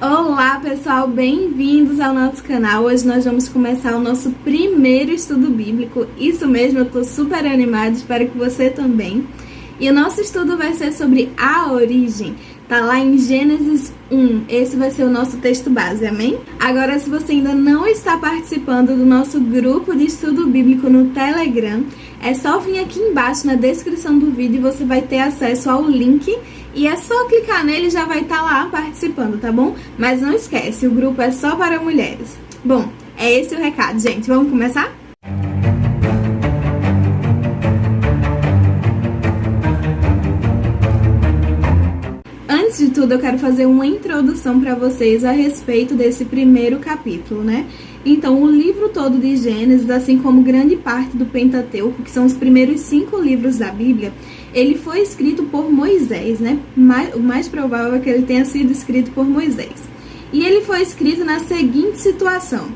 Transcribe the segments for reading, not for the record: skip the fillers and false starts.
Olá pessoal, bem-vindos ao nosso canal. Hoje nós vamos começar o nosso primeiro estudo bíblico. Isso mesmo, eu tô super animada, espero que você também. E o nosso estudo vai ser sobre a origem. Tá lá em Gênesis 1, esse vai ser o nosso texto base, amém? Agora, se você ainda não está participando do nosso grupo de estudo bíblico no Telegram, é só vir aqui embaixo na descrição do vídeo e você vai ter acesso ao link. E é só clicar nele e já vai estar lá participando, tá bom? Mas não esquece, o grupo é só para mulheres. Bom, é esse o recado, gente. Vamos começar? Antes de tudo, eu quero fazer uma introdução para vocês a respeito desse primeiro capítulo, né? Então, o livro todo de Gênesis, assim como grande parte do Pentateuco, que são os primeiros 5 livros da Bíblia, ele foi escrito por Moisés, né? O mais provável é que ele tenha sido escrito por Moisés. E ele foi escrito na seguinte situação: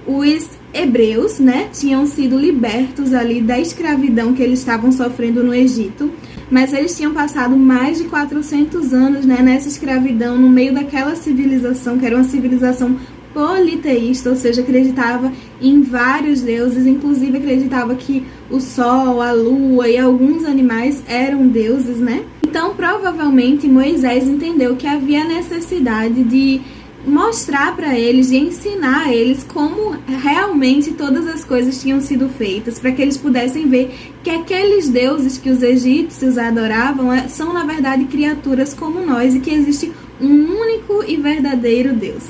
os hebreus, né, tinham sido libertos ali da escravidão que eles estavam sofrendo no Egito, mas eles tinham passado mais de 400 anos, né, nessa escravidão, no meio daquela civilização, que era uma civilização politeísta, ou seja, acreditava em vários deuses, inclusive acreditava que o sol, a lua e alguns animais eram deuses, né? Então, provavelmente, Moisés entendeu que havia necessidade de mostrar para eles, de ensinar a eles como realmente todas as coisas tinham sido feitas, para que eles pudessem ver que aqueles deuses que os egípcios adoravam são, na verdade, criaturas como nós e que existe um único e verdadeiro Deus.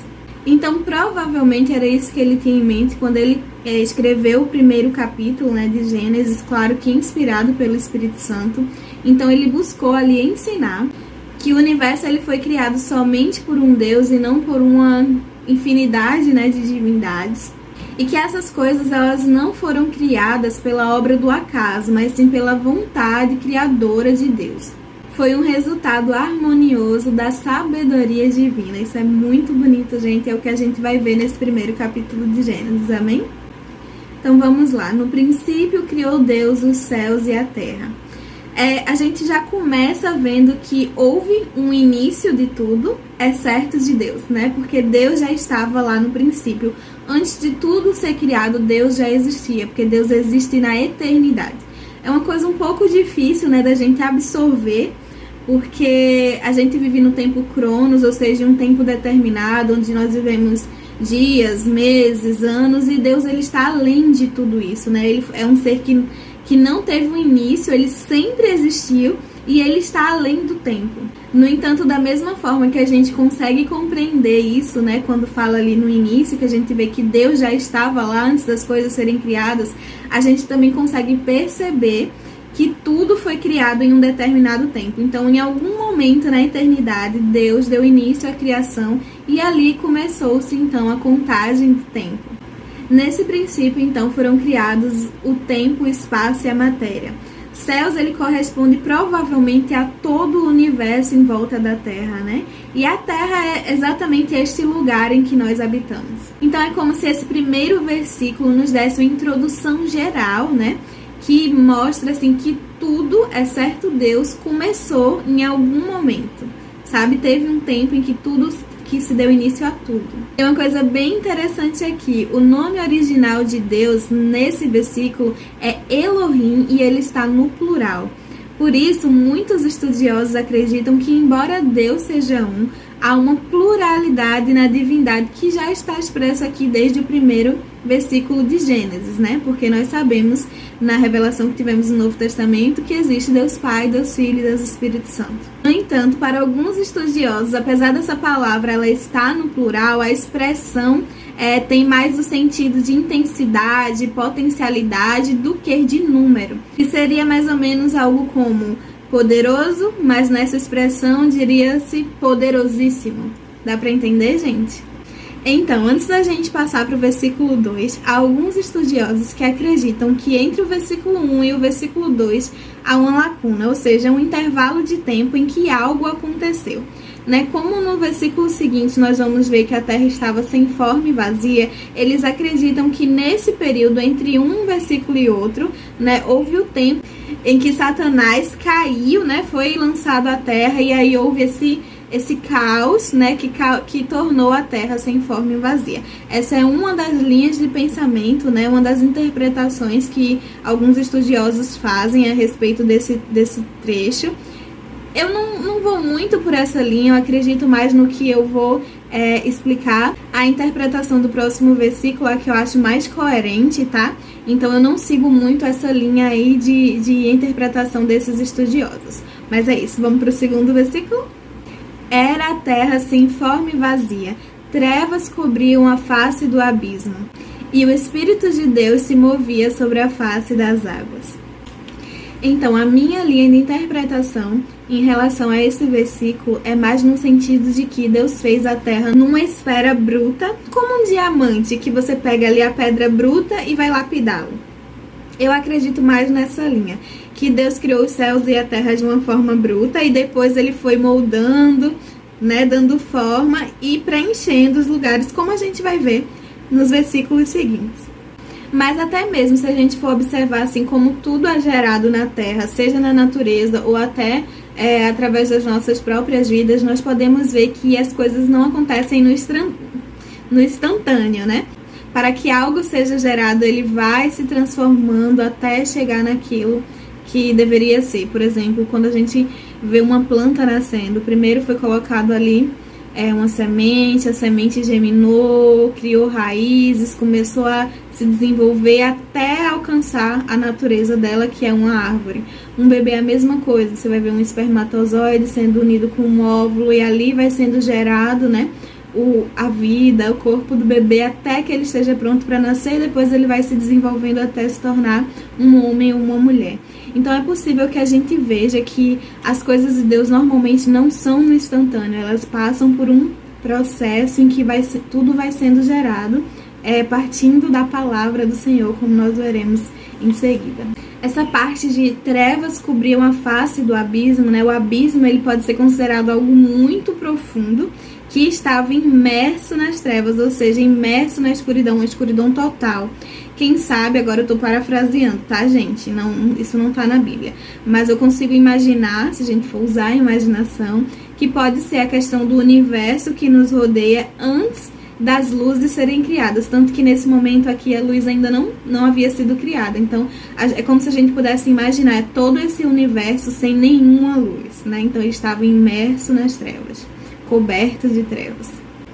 Então, provavelmente era isso que ele tinha em mente quando ele escreveu o primeiro capítulo, né, de Gênesis, claro que inspirado pelo Espírito Santo. Então, ele buscou ali ensinar que o universo ele foi criado somente por um Deus e não por uma infinidade, né, de divindades. E que essas coisas elas não foram criadas pela obra do acaso, mas sim pela vontade criadora de Deus. Foi um resultado harmonioso da sabedoria divina. Isso é muito bonito, gente. É o que a gente vai ver nesse primeiro capítulo de Gênesis, amém? Então vamos lá. No princípio criou Deus os céus e a terra. A gente já começa vendo que houve um início de tudo, é certo, de Deus, né? Porque Deus já estava lá no princípio. Antes de tudo ser criado, Deus já existia, porque Deus existe na eternidade. É uma coisa um pouco difícil, né, da gente absorver, porque a gente vive no tempo Cronos, ou seja, um tempo determinado, onde nós vivemos dias, meses, anos, e Deus ele está além de tudo isso, né? Ele é um ser que não teve um início, ele sempre existiu e ele está além do tempo. No entanto, da mesma forma que a gente consegue compreender isso, né, quando fala ali no início, que a gente vê que Deus já estava lá antes das coisas serem criadas, a gente também consegue perceber que tudo foi criado em um determinado tempo. Então, em algum momento na eternidade, Deus deu início à criação e ali começou-se, então, a contagem de tempo. Nesse princípio, então, foram criados o tempo, o espaço e a matéria. Céus, ele corresponde provavelmente a todo o universo em volta da Terra, né? E a Terra é exatamente este lugar em que nós habitamos. Então, é como se esse primeiro versículo nos desse uma introdução geral, né? Que mostra, assim, que tudo, é certo, Deus começou em algum momento, sabe? Teve um tempo em que tudo, que se deu início a tudo. Tem uma coisa bem interessante aqui, o nome original de Deus nesse versículo é Elohim e ele está no plural. Por isso, muitos estudiosos acreditam que, embora Deus seja um, há uma pluralidade na divindade que já está expressa aqui desde o primeiro versículo de Gênesis, né? Porque nós sabemos, na revelação que tivemos no Novo Testamento, que existe Deus Pai, Deus Filho e Deus Espírito Santo. No entanto, para alguns estudiosos, apesar dessa palavra ela estar no plural, a expressão tem mais o sentido de intensidade, potencialidade do que de número. E seria mais ou menos algo como poderoso, mas nessa expressão diria-se poderosíssimo. Dá para entender, gente? Então, antes da gente passar para o versículo 2, há alguns estudiosos que acreditam que entre o versículo 1 e o versículo 2 há uma lacuna, ou seja, um intervalo de tempo em que algo aconteceu. Né? Como no versículo seguinte nós vamos ver que a terra estava sem forma e vazia, eles acreditam que nesse período entre um versículo e outro, né, houve o tempo em que Satanás caiu, né, foi lançado à terra, e aí houve esse esse caos, né, que tornou a Terra sem forma e vazia. Essa é uma das linhas de pensamento, né, uma das interpretações que alguns estudiosos fazem a respeito desse trecho. Eu não vou muito por essa linha, eu acredito mais no que eu vou explicar. A interpretação do próximo versículo é a que eu acho mais coerente, tá? Então eu não sigo muito essa linha aí de interpretação desses estudiosos. Mas é isso, vamos para o segundo versículo? Era a terra sem forma e vazia, trevas cobriam a face do abismo, e o Espírito de Deus se movia sobre a face das águas. Então, a minha linha de interpretação em relação a esse versículo é mais no sentido de que Deus fez a terra numa esfera bruta, como um diamante, que você pega ali a pedra bruta e vai lapidá-lo. Eu acredito mais nessa linha, que Deus criou os céus e a terra de uma forma bruta e depois ele foi moldando, né, dando forma e preenchendo os lugares, como a gente vai ver nos versículos seguintes. Mas até mesmo se a gente for observar assim como tudo é gerado na terra, seja na natureza ou até através das nossas próprias vidas, nós podemos ver que as coisas não acontecem no instantâneo, né? Para que algo seja gerado, ele vai se transformando até chegar naquilo que deveria ser. Por exemplo, quando a gente vê uma planta nascendo, primeiro foi colocado ali uma semente, a semente germinou, criou raízes, começou a se desenvolver até alcançar a natureza dela, que é uma árvore. Um bebê é a mesma coisa, você vai ver um espermatozoide sendo unido com um óvulo e ali vai sendo gerado, né? A vida, o corpo do bebê até que ele esteja pronto para nascer e depois ele vai se desenvolvendo até se tornar um homem ou uma mulher. Então é possível que a gente veja que as coisas de Deus normalmente não são no instantâneo, elas passam por um processo em que tudo vai sendo gerado partindo da palavra do Senhor, como nós veremos em seguida. Essa parte de trevas cobriam a face do abismo, né? O abismo ele pode ser considerado algo muito profundo que estava imerso nas trevas, ou seja, imerso na escuridão, uma escuridão total. Quem sabe, agora eu tô parafraseando, tá, gente? Isso não tá na Bíblia. Mas eu consigo imaginar, se a gente for usar a imaginação, que pode ser a questão do universo que nos rodeia antes das luzes serem criadas. Tanto que nesse momento aqui a luz ainda não havia sido criada. Então, é como se a gente pudesse imaginar todo esse universo sem nenhuma luz, né? Então, ele estava imerso nas trevas, coberto de trevas.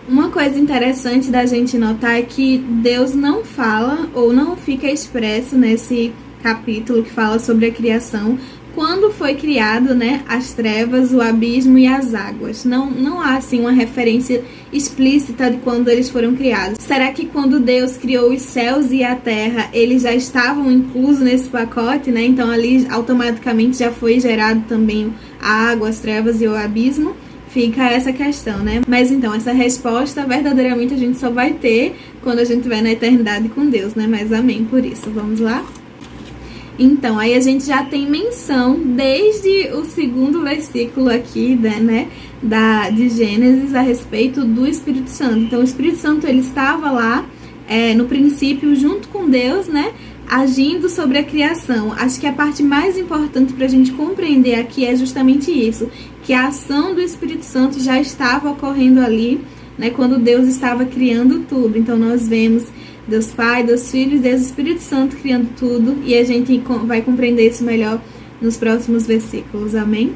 Uma coisa interessante da gente notar é que Deus não fala ou não fica expresso nesse capítulo que fala sobre a criação quando foi criado, né, as trevas, o abismo e as águas. Não há assim uma referência explícita de quando eles foram criados. Será que quando Deus criou os céus e a terra, eles já estavam inclusos nesse pacote, né? Então ali automaticamente já foi gerado também a água, as trevas e o abismo? Fica essa questão, né? Mas então, essa resposta verdadeiramente a gente só vai ter quando a gente estiver na eternidade com Deus, né? Mas amém por isso. Vamos lá? Então, aí a gente já tem menção desde o segundo versículo aqui, né? De Gênesis a respeito do Espírito Santo. Então, o Espírito Santo, ele estava lá no princípio junto com Deus, né? Agindo sobre a criação. Acho que a parte mais importante para a gente compreender aqui é justamente isso, que a ação do Espírito Santo já estava ocorrendo ali, né, quando Deus estava criando tudo. Então nós vemos Deus Pai, Deus Filho e Deus Espírito Santo criando tudo, e a gente vai compreender isso melhor nos próximos versículos, amém?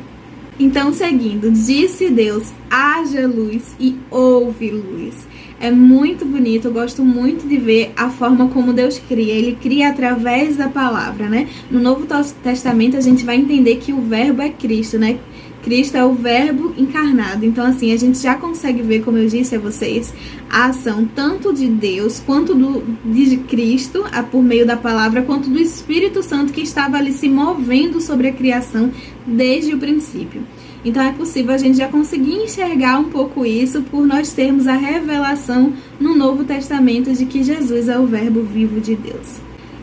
Então, seguindo, disse Deus, haja luz e houve luz. É muito bonito, eu gosto muito de ver a forma como Deus cria. Ele cria através da palavra, né? No Novo Testamento a gente vai entender que o verbo é Cristo, né? Cristo é o verbo encarnado. Então, assim, a gente já consegue ver, como eu disse a vocês, a ação tanto de Deus, quanto de Cristo, por meio da palavra, quanto do Espírito Santo que estava ali se movendo sobre a criação desde o princípio. Então é possível a gente já conseguir enxergar um pouco isso por nós termos a revelação no Novo Testamento de que Jesus é o verbo vivo de Deus.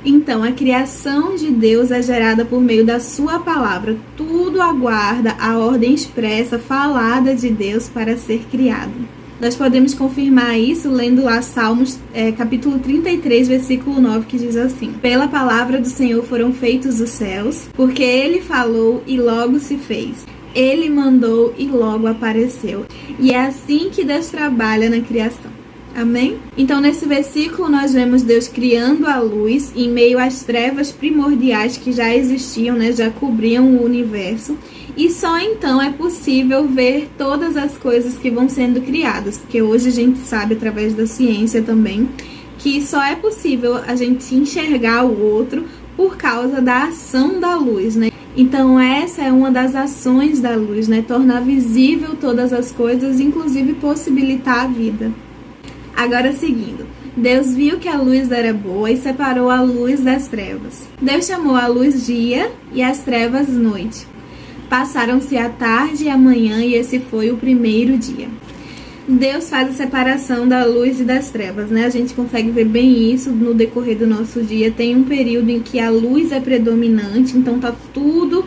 Então, a criação de Deus é gerada por meio da sua palavra. Tudo aguarda a ordem expressa, falada de Deus para ser criado. Nós podemos confirmar isso lendo lá Salmos, capítulo 33, versículo 9, que diz assim: pela palavra do Senhor foram feitos os céus, porque Ele falou e logo se fez. Ele mandou e logo apareceu. E é assim que Deus trabalha na criação. Amém? Então, nesse versículo, nós vemos Deus criando a luz em meio às trevas primordiais que já existiam, né? Já cobriam o universo. E só então é possível ver todas as coisas que vão sendo criadas. Porque hoje a gente sabe, através da ciência também, que só é possível a gente enxergar o outro por causa da ação da luz, né? Então essa é uma das ações da luz, né? Tornar visível todas as coisas, inclusive possibilitar a vida. Agora seguindo, Deus viu que a luz era boa e separou a luz das trevas. Deus chamou a luz dia e as trevas noite. Passaram-se a tarde e a manhã e esse foi o primeiro dia. Deus faz a separação da luz e das trevas, né? A gente consegue ver bem isso no decorrer do nosso dia. Tem um período em que a luz é predominante, então tá tudo,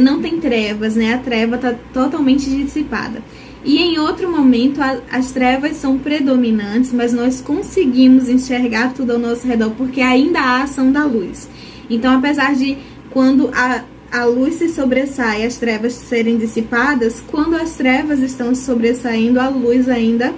não tem trevas, né? A treva tá totalmente dissipada. E em outro momento, as trevas são predominantes, mas nós conseguimos enxergar tudo ao nosso redor, porque ainda há ação da luz. Então, apesar de quando a luz se sobressai e as trevas serem dissipadas, quando as trevas estão se sobressaindo, a luz ainda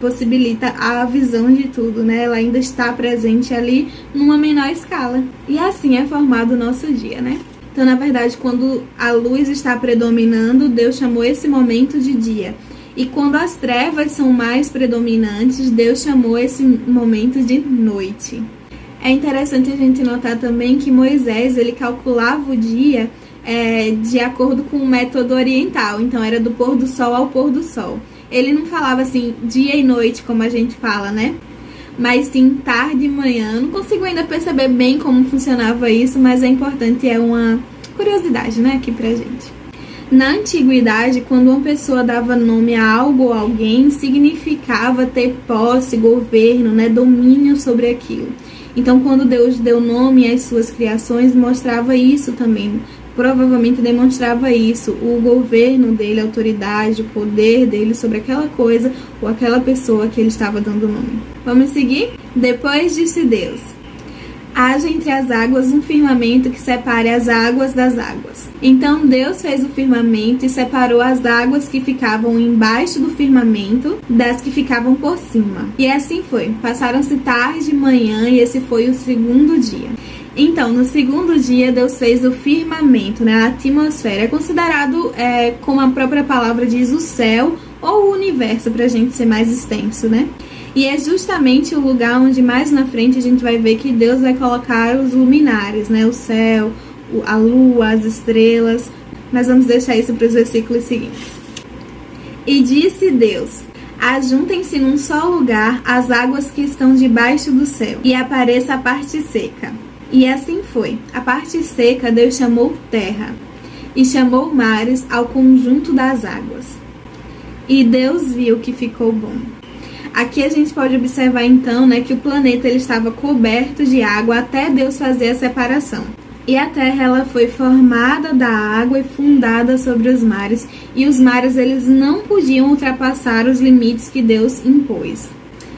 possibilita a visão de tudo, né? Ela ainda está presente ali numa menor escala. E assim é formado o nosso dia, né? Então, na verdade, quando a luz está predominando, Deus chamou esse momento de dia. E quando as trevas são mais predominantes, Deus chamou esse momento de noite. É interessante a gente notar também que Moisés, ele calculava o dia de acordo com o método oriental. Então, era do pôr do sol ao pôr do sol. Ele não falava assim, dia e noite, como a gente fala, né? Mas sim tarde e manhã. Não consigo ainda perceber bem como funcionava isso, mas é importante, é uma curiosidade, né, aqui pra gente. Na antiguidade, quando uma pessoa dava nome a algo ou alguém, significava ter posse, governo, né, domínio sobre aquilo. Então, quando Deus deu nome às suas criações, mostrava isso também. Provavelmente demonstrava isso, o governo dele, a autoridade, o poder dele sobre aquela coisa ou aquela pessoa que ele estava dando nome. Vamos seguir? Depois disse Deus: haja entre as águas um firmamento que separe as águas das águas. Então Deus fez o firmamento e separou as águas que ficavam embaixo do firmamento das que ficavam por cima. E assim foi. Passaram-se tarde e manhã e esse foi o segundo dia. Então, no segundo dia, Deus fez o firmamento, né? A atmosfera. É considerado, como a própria palavra diz, o céu ou o universo, pra gente ser mais extenso, né? E é justamente o lugar onde mais na frente a gente vai ver que Deus vai colocar os luminares, né? O céu, a lua, as estrelas. Mas vamos deixar isso para os versículos seguintes. E disse Deus: ajuntem-se num só lugar as águas que estão debaixo do céu, e apareça a parte seca. E assim foi. A parte seca Deus chamou terra, e chamou mares ao conjunto das águas. E Deus viu que ficou bom. Aqui a gente pode observar então, né, que o planeta ele estava coberto de água até Deus fazer a separação. E a terra ela foi formada da água e fundada sobre os mares. E os mares eles não podiam ultrapassar os limites que Deus impôs.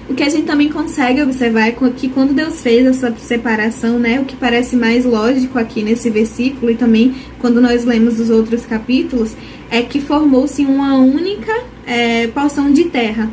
O que a gente também consegue observar é que quando Deus fez essa separação, né, o que parece mais lógico aqui nesse versículo e também quando nós lemos os outros capítulos, é que formou-se uma única porção de terra.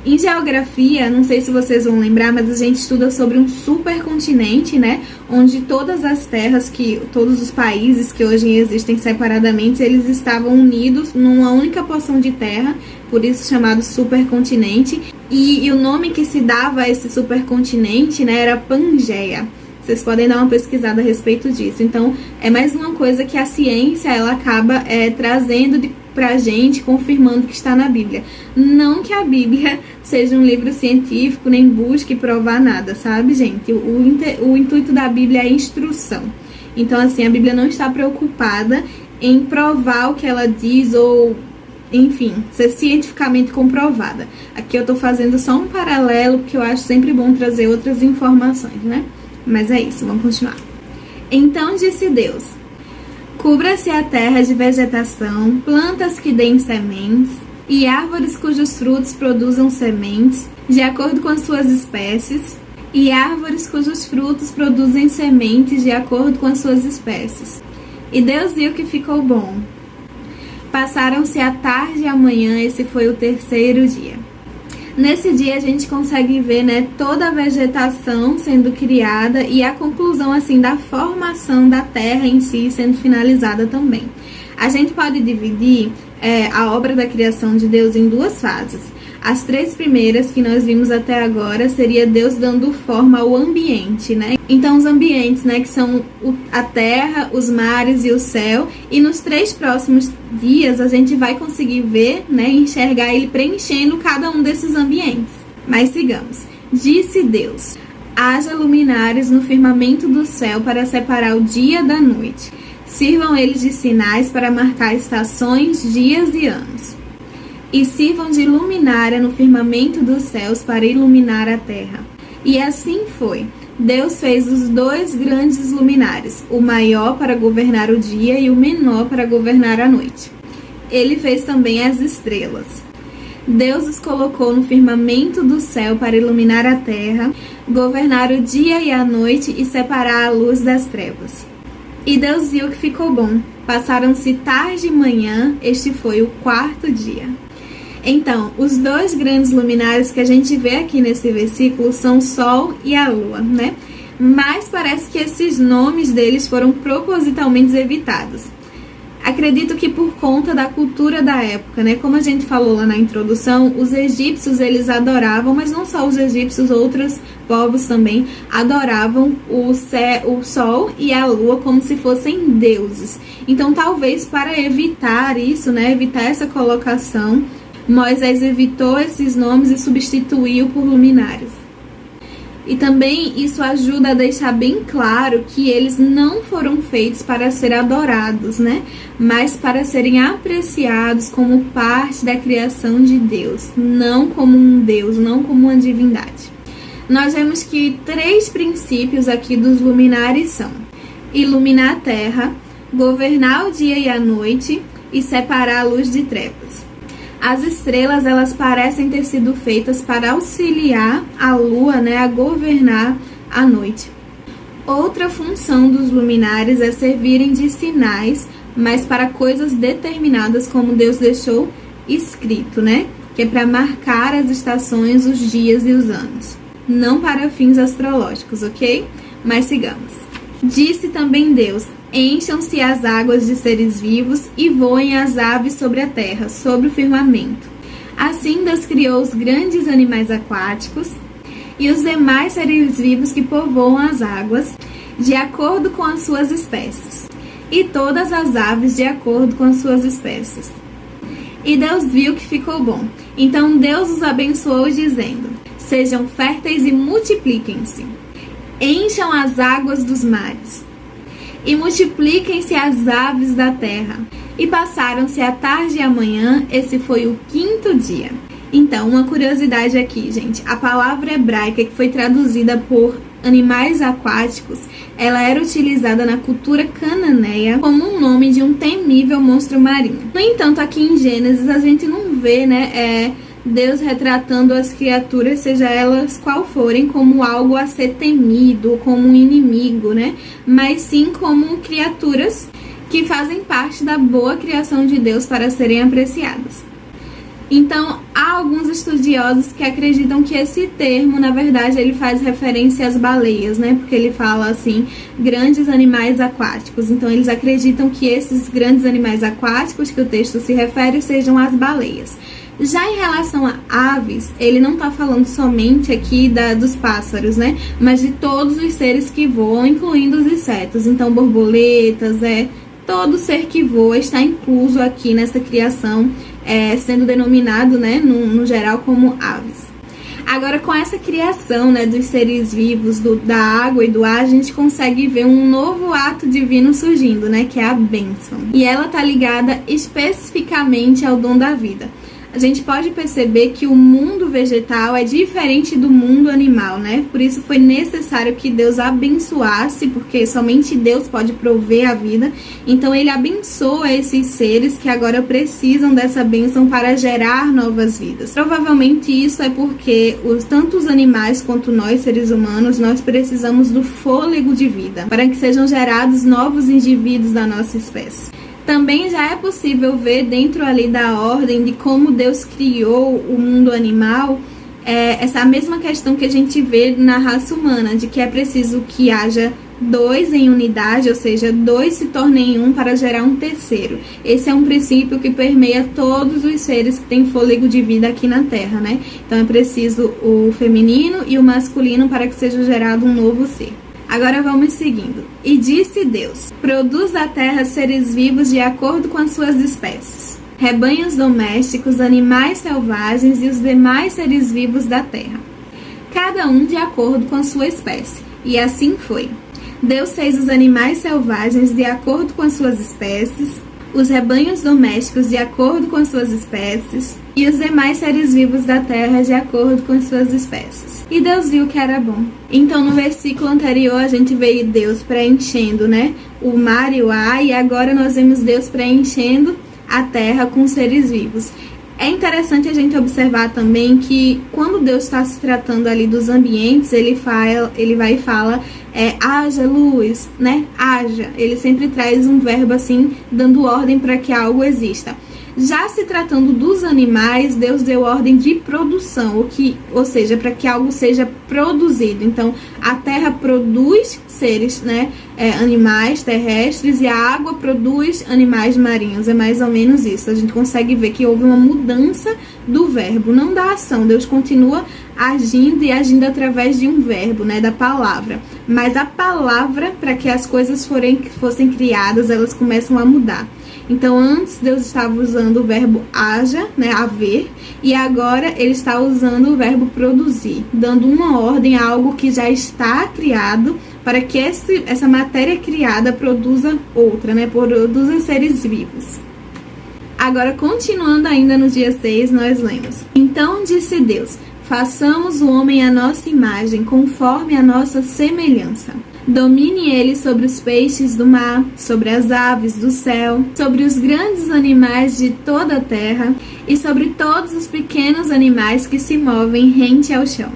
Em geografia, não sei se vocês vão lembrar, mas a gente estuda sobre um supercontinente, né, onde todas as terras, todos os países que hoje existem separadamente, eles estavam unidos numa única porção de terra, por isso chamado supercontinente. E o nome que se dava a esse supercontinente, né, era Pangeia. Vocês podem dar uma pesquisada a respeito disso. Então, é mais uma coisa que a ciência ela acaba trazendo pra gente, confirmando que está na Bíblia. Não que a Bíblia seja um livro científico, nem busque provar nada, sabe, gente? O intuito da Bíblia é instrução. Então, assim, a Bíblia não está preocupada em provar o que ela diz ou, enfim, ser cientificamente comprovada. Aqui eu tô fazendo só um paralelo, porque eu acho sempre bom trazer outras informações, né? Mas é isso, vamos continuar. Então disse Deus: cubra-se a terra de vegetação, plantas que deem sementes, e árvores cujos frutos produzam sementes, de acordo com as suas espécies, e árvores cujos frutos produzem sementes, de acordo com as suas espécies. E Deus viu que ficou bom. Passaram-se a tarde e a manhã, esse foi o terceiro dia. Nesse dia a gente consegue ver, né, toda a vegetação sendo criada e a conclusão assim da formação da terra em si sendo finalizada também. A gente pode dividir a obra da criação de Deus em duas fases. As três primeiras que nós vimos até agora seria Deus dando forma ao ambiente, né? Então os ambientes, né, que são a terra, os mares e o céu. E nos 3 próximos dias a gente vai conseguir ver, né, enxergar ele preenchendo cada um desses ambientes. Mas sigamos. Disse Deus: haja luminares no firmamento do céu para separar o dia da noite. Sirvam eles de sinais para marcar estações, dias e anos. E sirvam de luminária no firmamento dos céus para iluminar a terra. E assim foi. Deus fez os 2 grandes luminares, o maior para governar o dia e o menor para governar a noite. Ele fez também as estrelas. Deus os colocou no firmamento do céu para iluminar a terra, governar o dia e a noite e separar a luz das trevas. E Deus viu que ficou bom. Passaram-se tarde e manhã, este foi o 4º dia. Então, os 2 grandes luminares que a gente vê aqui nesse versículo são o Sol e a Lua, né? Mas parece que esses nomes deles foram propositalmente evitados. Acredito que por conta da cultura da época, né? Como a gente falou lá na introdução, os egípcios eles adoravam, mas não só os egípcios, outros povos também adoravam o Sol e a Lua como se fossem deuses. Então, talvez para evitar isso, né? Evitar essa colocação, Moisés evitou esses nomes e substituiu por luminares. E também isso ajuda a deixar bem claro que eles não foram feitos para ser adorados, né? Mas para serem apreciados como parte da criação de Deus, não como um Deus, não como uma divindade. Nós vemos que 3 princípios aqui dos luminares são: iluminar a terra, governar o dia e a noite e separar a luz de trevas. As estrelas, elas parecem ter sido feitas para auxiliar a lua, né, a governar a noite. Outra função dos luminares é servirem de sinais, mas para coisas determinadas, como Deus deixou escrito, né? Que é para marcar as estações, os dias e os anos. Não para fins astrológicos, ok? Mas sigamos. Disse também Deus: encham-se as águas de seres vivos e voem as aves sobre a terra, sobre o firmamento. Assim Deus criou os grandes animais aquáticos e os demais seres vivos que povoam as águas, de acordo com as suas espécies, e todas as aves de acordo com as suas espécies. E Deus viu que ficou bom. Então Deus os abençoou, dizendo: sejam férteis e multipliquem-se. Encham as águas dos mares e multipliquem-se as aves da terra. E passaram-se a tarde e a manhã, esse foi o 5º dia. Então, uma curiosidade aqui, gente. A palavra hebraica que foi traduzida por animais aquáticos, ela era utilizada na cultura cananeia como um nome de um temível monstro marinho. No entanto, aqui em Gênesis, a gente não vê, né, Deus retratando as criaturas, seja elas qual forem, como algo a ser temido, como um inimigo, né? Mas sim como criaturas que fazem parte da boa criação de Deus para serem apreciadas. Então, há alguns estudiosos que acreditam que esse termo, na verdade, ele faz referência às baleias, né? Porque ele fala assim, grandes animais aquáticos. Então, eles acreditam que esses grandes animais aquáticos que o texto se refere sejam as baleias. Já em relação a aves, ele não está falando somente aqui dos pássaros, né? Mas de todos os seres que voam, incluindo os insetos. Então, borboletas, todo ser que voa está incluso aqui nessa criação, sendo denominado, né, no geral, como aves. Agora, com essa criação, né, dos seres vivos, da água e do ar, a gente consegue ver um novo ato divino surgindo, né, que é a bênção. E ela está ligada especificamente ao dom da vida. A gente pode perceber que o mundo vegetal é diferente do mundo animal, né? Por isso foi necessário que Deus abençoasse, porque somente Deus pode prover a vida. Então ele abençoa esses seres que agora precisam dessa bênção para gerar novas vidas. Provavelmente isso é porque tanto os animais quanto nós, seres humanos, nós precisamos do fôlego de vida para que sejam gerados novos indivíduos da nossa espécie. Também já é possível ver dentro ali da ordem de como Deus criou o mundo animal, essa mesma questão que a gente vê na raça humana, de que é preciso que haja dois em unidade, ou seja, dois se tornem um para gerar um terceiro. Esse é um princípio que permeia todos os seres que têm fôlego de vida aqui na Terra, né? Então é preciso o feminino e o masculino para que seja gerado um novo ser. Agora vamos seguindo. E disse Deus: produz a terra seres vivos de acordo com as suas espécies, rebanhos domésticos, animais selvagens e os demais seres vivos da terra, cada um de acordo com a sua espécie. E assim foi. Deus fez os animais selvagens de acordo com as suas espécies, os rebanhos domésticos de acordo com as suas espécies e os demais seres vivos da terra de acordo com as suas espécies. E Deus viu que era bom. Então no versículo anterior a gente veio Deus preenchendo, né, o mar e o ar, e agora nós vemos Deus preenchendo a terra com seres vivos. É interessante a gente observar também que quando Deus está se tratando ali dos ambientes, ele vai e fala, haja luz, né? Haja. Ele sempre traz um verbo assim, dando ordem para que algo exista. Já se tratando dos animais, Deus deu ordem de produção, ou seja, para que algo seja produzido. Então, a terra produz seres, né, animais terrestres, e a água produz animais marinhos. É mais ou menos isso. A gente consegue ver que houve uma mudança do verbo, não da ação. Deus continua agindo e agindo através de um verbo, né, da palavra. Mas a palavra, para que as coisas fossem criadas, elas começam a mudar. Então, antes Deus estava usando o verbo haja, né, haver, e agora ele está usando o verbo produzir, dando uma ordem a algo que já está criado, para que essa matéria criada produza outra, né, produza seres vivos. Agora, continuando ainda no dia 6, nós lemos: então disse Deus: façamos o homem à nossa imagem, conforme a nossa semelhança. Domine ele sobre os peixes do mar, sobre as aves do céu, sobre os grandes animais de toda a terra e sobre todos os pequenos animais que se movem rente ao chão.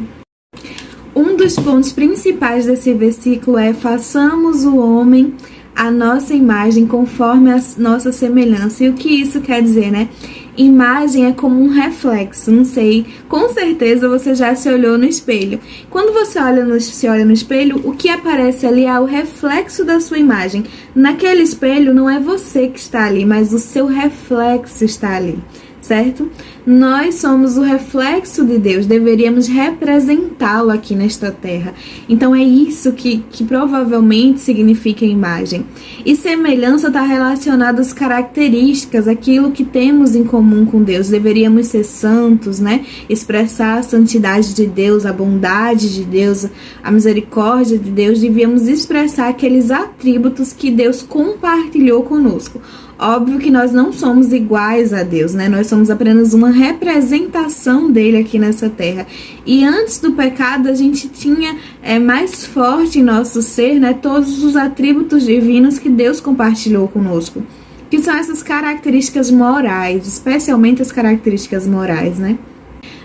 Um dos pontos principais desse versículo é: façamos o homem à nossa imagem, conforme a nossa semelhança. E o que isso quer dizer, né? Imagem é como um reflexo, não sei, com certeza você já se olhou no espelho. Quando você se olha no espelho, o que aparece ali é o reflexo da sua imagem. Naquele espelho não é você que está ali, mas o seu reflexo está ali, certo? Nós somos o reflexo de Deus, deveríamos representá-lo aqui nesta terra. Então é isso que provavelmente significa imagem. E semelhança está relacionada às características, aquilo que temos em comum com Deus. Deveríamos ser santos, né? Expressar a santidade de Deus, a bondade de Deus, a misericórdia de Deus. Devíamos expressar aqueles atributos que Deus compartilhou conosco. Óbvio que nós não somos iguais a Deus, né? Nós somos apenas uma representação dele aqui nessa terra. E antes do pecado, a gente tinha mais forte em nosso ser, né, todos os atributos divinos que Deus compartilhou conosco, que são essas características morais, especialmente as características morais, né?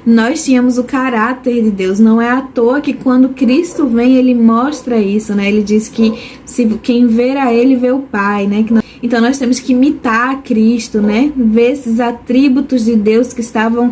Nós tínhamos o caráter de Deus. Não é à toa que quando Cristo vem, ele mostra isso, né? Ele diz que quem ver a ele vê o Pai, né? Então nós temos que imitar a Cristo, né? Ver esses atributos de Deus que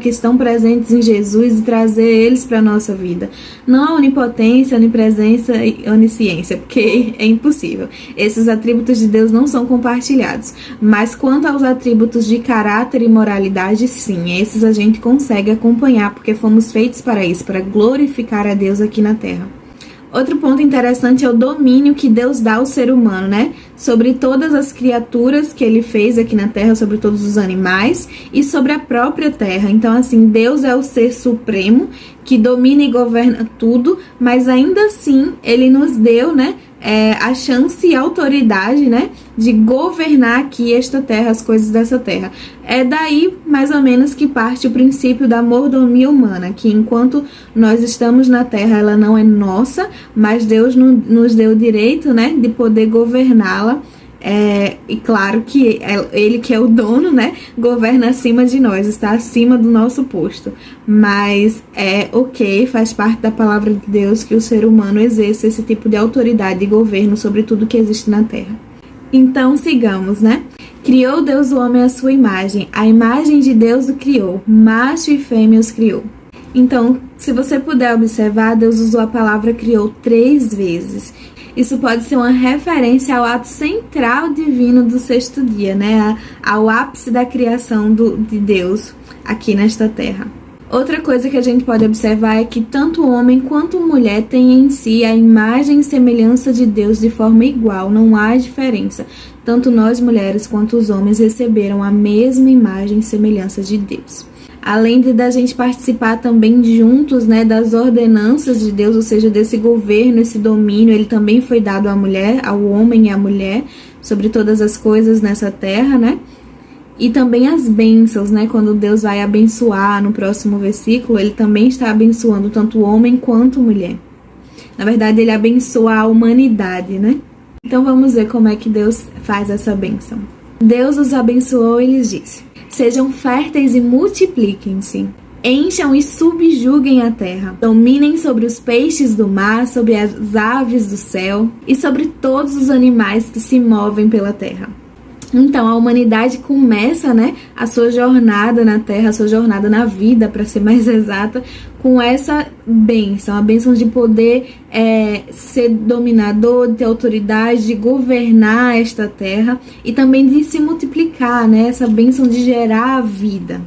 estão presentes em Jesus e trazer eles para a nossa vida. Não a onipotência, onipresença e onisciência, porque é impossível. Esses atributos de Deus não são compartilhados. Mas quanto aos atributos de caráter e moralidade, sim, esses a gente consegue acompanhar, porque fomos feitos para isso, para glorificar a Deus aqui na Terra. Outro ponto interessante é o domínio que Deus dá ao ser humano, né? Sobre todas as criaturas que ele fez aqui na Terra, sobre todos os animais e sobre a própria Terra. Então, assim, Deus é o ser supremo que domina e governa tudo, mas ainda assim ele nos deu, né, a chance e a autoridade, né, de governar aqui esta terra, as coisas dessa terra. É daí, mais ou menos, que parte o princípio da mordomia humana, que enquanto nós estamos na terra, ela não é nossa, mas Deus nos deu o direito, né, de poder governá-la. E claro que ele, que é o dono, né, governa acima de nós, está acima do nosso posto. Mas faz parte da palavra de Deus que o ser humano exerça esse tipo de autoridade e governo sobre tudo que existe na terra. Então sigamos, né? Criou Deus o homem à sua imagem, a imagem de Deus o criou, macho e fêmea os criou. Então, se você puder observar, Deus usou a palavra criou 3 vezes. Isso pode ser uma referência ao ato central divino do sexto dia, né? Ao ápice da criação de Deus aqui nesta terra. Outra coisa que a gente pode observar é que tanto o homem quanto a mulher têm em si a imagem e semelhança de Deus de forma igual, não há diferença. Tanto nós mulheres quanto os homens receberam a mesma imagem e semelhança de Deus. Além da gente participar também juntos, né, das ordenanças de Deus, ou seja, desse governo, esse domínio, ele também foi dado à mulher, ao homem e à mulher, sobre todas as coisas nessa terra, né? E também as bênçãos, né? Quando Deus vai abençoar no próximo versículo, ele também está abençoando tanto o homem quanto a mulher. Na verdade, ele abençoa a humanidade, né? Então vamos ver como é que Deus faz essa bênção. Deus os abençoou e lhes disse: sejam férteis e multipliquem-se. Encham e subjuguem a terra. Dominem sobre os peixes do mar, sobre as aves do céu e sobre todos os animais que se movem pela terra. Então, a humanidade começa, né, a sua jornada na Terra, a sua jornada na vida, para ser mais exata, com essa bênção, a bênção de poder ser dominador, de ter autoridade, de governar esta Terra e também de se multiplicar, né, essa bênção de gerar a vida.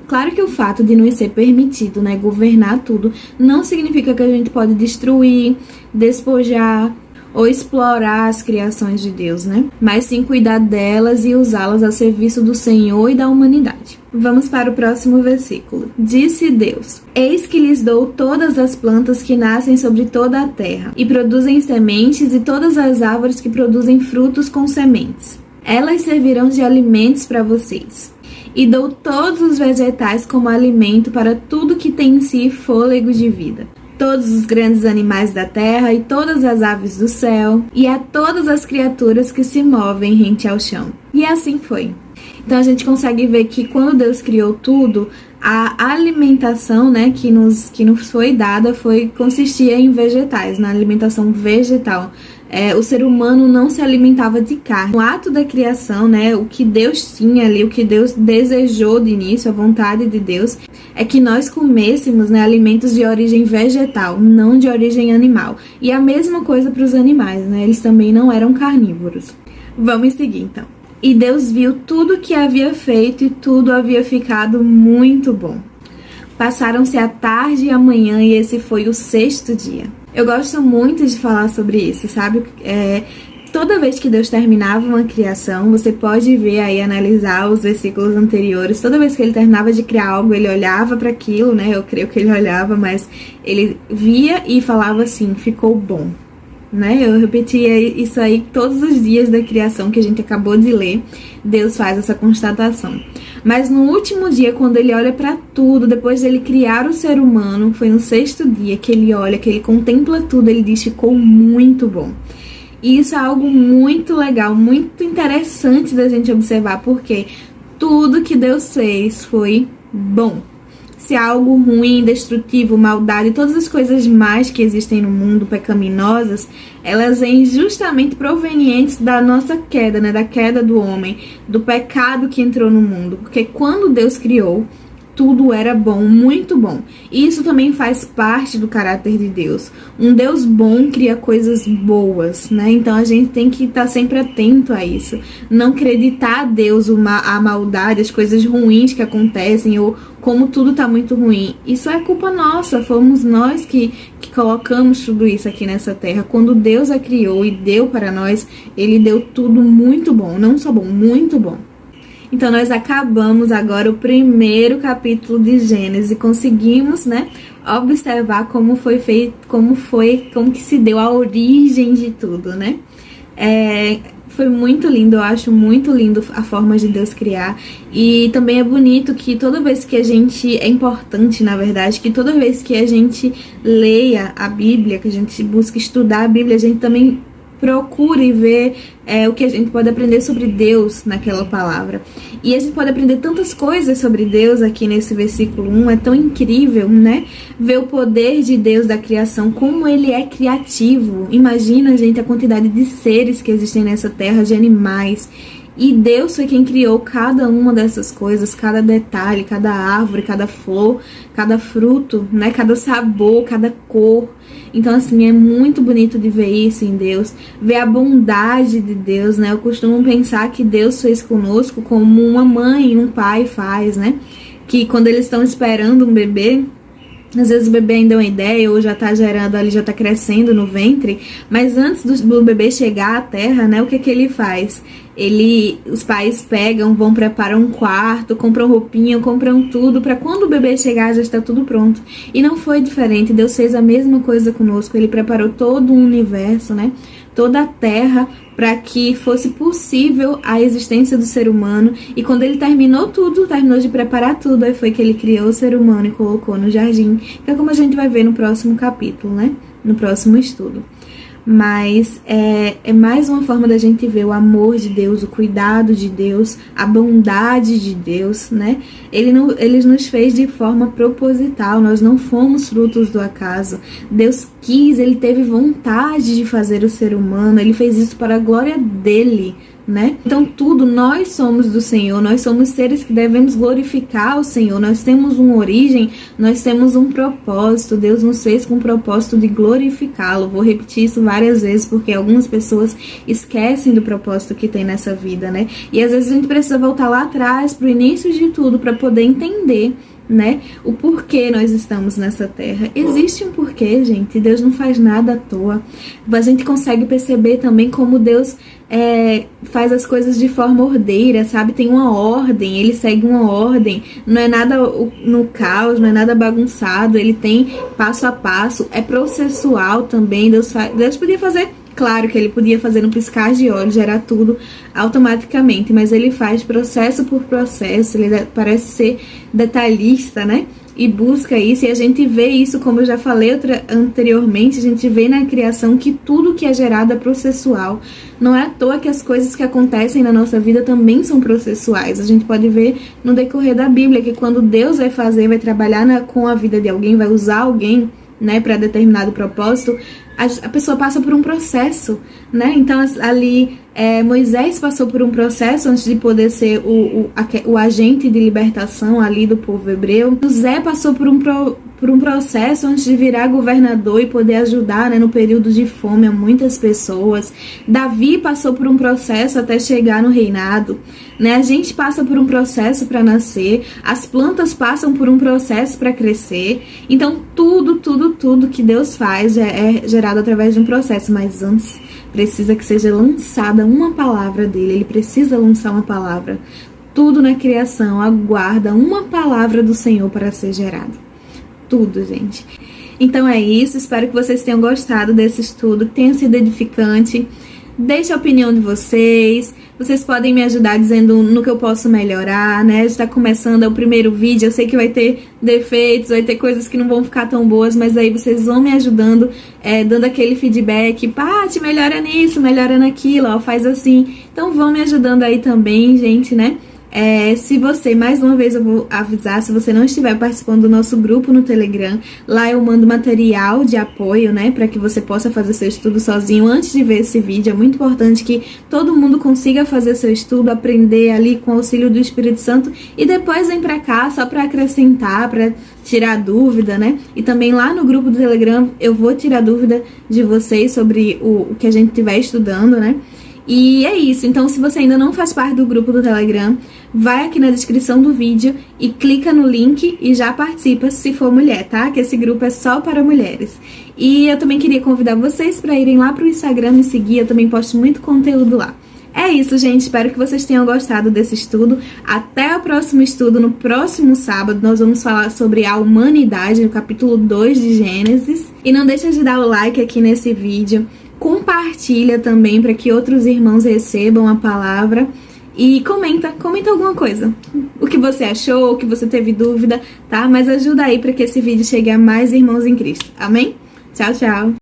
Claro que o fato de não ser permitido, né, governar tudo, não significa que a gente pode destruir, despojar ou explorar as criações de Deus, né? Mas sim cuidar delas e usá-las a serviço do Senhor e da humanidade. Vamos para o próximo versículo. Disse Deus: eis que lhes dou todas as plantas que nascem sobre toda a terra, e produzem sementes, e todas as árvores que produzem frutos com sementes. Elas servirão de alimentos para vocês. E dou todos os vegetais como alimento para tudo que tem em si fôlego de vida. Todos os grandes animais da terra e todas as aves do céu, e a todas as criaturas que se movem rente ao chão. E assim foi. Então a gente consegue ver que quando Deus criou tudo, a alimentação, né, que nos foi dada consistia em vegetais, na alimentação vegetal. O ser humano não se alimentava de carne. O ato da criação, né, o que Deus tinha ali, o que Deus desejou de início, a vontade de Deus, é que nós comêssemos, né, alimentos de origem vegetal, não de origem animal. E a mesma coisa para os animais, né, eles também não eram carnívoros. Vamos seguir então. E Deus viu tudo que havia feito e tudo havia ficado muito bom. Passaram-se a tarde e a manhã e esse foi o sexto dia. Eu gosto muito de falar sobre isso, sabe? Toda vez que Deus terminava uma criação, você pode ver aí, analisar os versículos anteriores. Toda vez que ele terminava de criar algo, ele olhava para aquilo, né? Eu creio que ele olhava, mas ele via e falava assim: ficou bom, né? Eu repetia isso aí todos os dias da criação que a gente acabou de ler. Deus faz essa constatação. Mas no último dia, quando ele olha para tudo, depois de ele criar o ser humano, foi no sexto dia que ele olha, que ele contempla tudo, ele diz: ficou muito bom. E isso é algo muito legal, muito interessante da gente observar, porque tudo que Deus fez foi bom. Se há algo ruim, destrutivo, maldade, todas as coisas más que existem no mundo, pecaminosas, elas vêm justamente provenientes da nossa queda, né? Da queda do homem, do pecado que entrou no mundo. Porque quando Deus criou, tudo era bom, muito bom. E isso também faz parte do caráter de Deus. Um Deus bom cria coisas boas, né? Então a gente tem que estar sempre atento a isso. Não acreditar a Deus a maldade, as coisas ruins que acontecem, ou como tudo tá muito ruim. Isso é culpa nossa, fomos nós que colocamos tudo isso aqui nessa terra. Quando Deus a criou e deu para nós, ele deu tudo muito bom, não só bom, muito bom. Então nós acabamos agora o primeiro capítulo de Gênesis e conseguimos, né, observar como foi feito, como que se deu a origem de tudo, né? Foi muito lindo, eu acho muito lindo a forma de Deus criar. E também é bonito que toda vez que a gente, é importante na verdade, que toda vez que a gente leia a Bíblia, que a gente busca estudar a Bíblia, a gente também procure ver o que a gente pode aprender sobre Deus naquela palavra. E a gente pode aprender tantas coisas sobre Deus aqui nesse versículo 1, é tão incrível, né? Ver o poder de Deus da criação, como ele é criativo. Imagina, gente, a quantidade de seres que existem nessa terra, de animais. E Deus foi quem criou cada uma dessas coisas, cada detalhe, cada árvore, cada flor, cada fruto, né? Cada sabor, cada cor. Então, assim, é muito bonito de ver isso em Deus, ver a bondade de Deus, né? Eu costumo pensar que Deus fez conosco como uma mãe e um pai faz, né? Que quando eles estão esperando um bebê, às vezes o bebê ainda é uma ideia ou já tá gerando ali, já tá crescendo no ventre, mas antes do bebê chegar à terra, né, o que ele faz? Os pais pegam, vão preparar um quarto, compram roupinha, compram tudo para quando o bebê chegar já está tudo pronto. E não foi diferente, Deus fez a mesma coisa conosco, Ele preparou todo o universo, né? Toda a terra para que fosse possível a existência do ser humano. E quando Ele terminou de preparar tudo, aí foi que Ele criou o ser humano e colocou no jardim, que é como a gente vai ver no próximo capítulo, né? No próximo estudo. Mas é mais uma forma da gente ver o amor de Deus, o cuidado de Deus, a bondade de Deus, né? Ele nos fez de forma proposital, nós não fomos frutos do acaso. Deus quis, Ele teve vontade de fazer o ser humano, Ele fez isso para a glória dEle, né? Então tudo, nós somos do Senhor, nós somos seres que devemos glorificar o Senhor, nós temos uma origem, nós temos um propósito, Deus nos fez com o propósito de glorificá-lo. Vou repetir isso várias vezes porque algumas pessoas esquecem do propósito que tem nessa vida, né? E às vezes a gente precisa voltar lá atrás, pro início de tudo, para poder entender, né, o porquê nós estamos nessa terra. Existe um porquê, gente. Deus não faz nada à toa. A gente consegue perceber também como Deus faz as coisas de forma ordeira, sabe? Tem uma ordem, Ele segue uma ordem. Não é nada no caos, não é nada bagunçado. Ele tem passo a passo. É processual também. Deus podia fazer. Claro que Ele podia fazer no piscar de olhos, gerar tudo automaticamente, mas Ele faz processo por processo, Ele parece ser detalhista, né? E busca isso, e a gente vê isso, como eu já falei anteriormente, a gente vê na criação que tudo que é gerado é processual. Não é à toa que as coisas que acontecem na nossa vida também são processuais. A gente pode ver no decorrer da Bíblia que quando Deus vai trabalhar com a vida de alguém, vai usar alguém, né, para determinado propósito, a pessoa passa por um processo, né? Então ali Moisés passou por um processo antes de poder ser o agente de libertação ali do povo hebreu. José passou por um processo antes de virar governador e poder ajudar, né, no período de fome a muitas pessoas. Davi passou por um processo até chegar no reinado, né? A gente passa por um processo para nascer, as plantas passam por um processo para crescer. Então tudo que Deus faz é gerado através de um processo, mas antes precisa que seja lançada uma palavra dele. Ele precisa lançar uma palavra. Tudo na criação aguarda uma palavra do Senhor para ser gerado. Tudo, gente. Então é isso, espero que vocês tenham gostado desse estudo, que tenha sido edificante. Deixe a opinião de vocês podem me ajudar dizendo no que eu posso melhorar, né? Está começando, é o primeiro vídeo, eu sei que vai ter defeitos, vai ter coisas que não vão ficar tão boas, mas aí vocês vão me ajudando, dando aquele feedback, Paty, melhora nisso, melhora naquilo, ó, faz assim. Então vão me ajudando aí também, gente, né? Se você, mais uma vez eu vou avisar, se você não estiver participando do nosso grupo no Telegram, lá eu mando material de apoio, né, para que você possa fazer seu estudo sozinho antes de ver esse vídeo. É muito importante que todo mundo consiga fazer seu estudo, aprender ali com o auxílio do Espírito Santo e depois vem pra cá só para acrescentar, para tirar dúvida, né? E também lá no grupo do Telegram eu vou tirar dúvida de vocês sobre o que a gente estiver estudando, né? E é isso, então se você ainda não faz parte do grupo do Telegram, vai aqui na descrição do vídeo e clica no link e já participa se for mulher, tá? Que esse grupo é só para mulheres. E eu também queria convidar vocês para irem lá pro Instagram me seguir, eu também posto muito conteúdo lá. É isso, gente, espero que vocês tenham gostado desse estudo. Até o próximo estudo, no próximo sábado, nós vamos falar sobre a humanidade, no capítulo 2 de Gênesis. E não deixa de dar o like aqui nesse vídeo. Compartilha também para que outros irmãos recebam a palavra e comenta alguma coisa, o que você achou, o que você teve dúvida, tá? Mas ajuda aí para que esse vídeo chegue a mais irmãos em Cristo, amém? Tchau, tchau!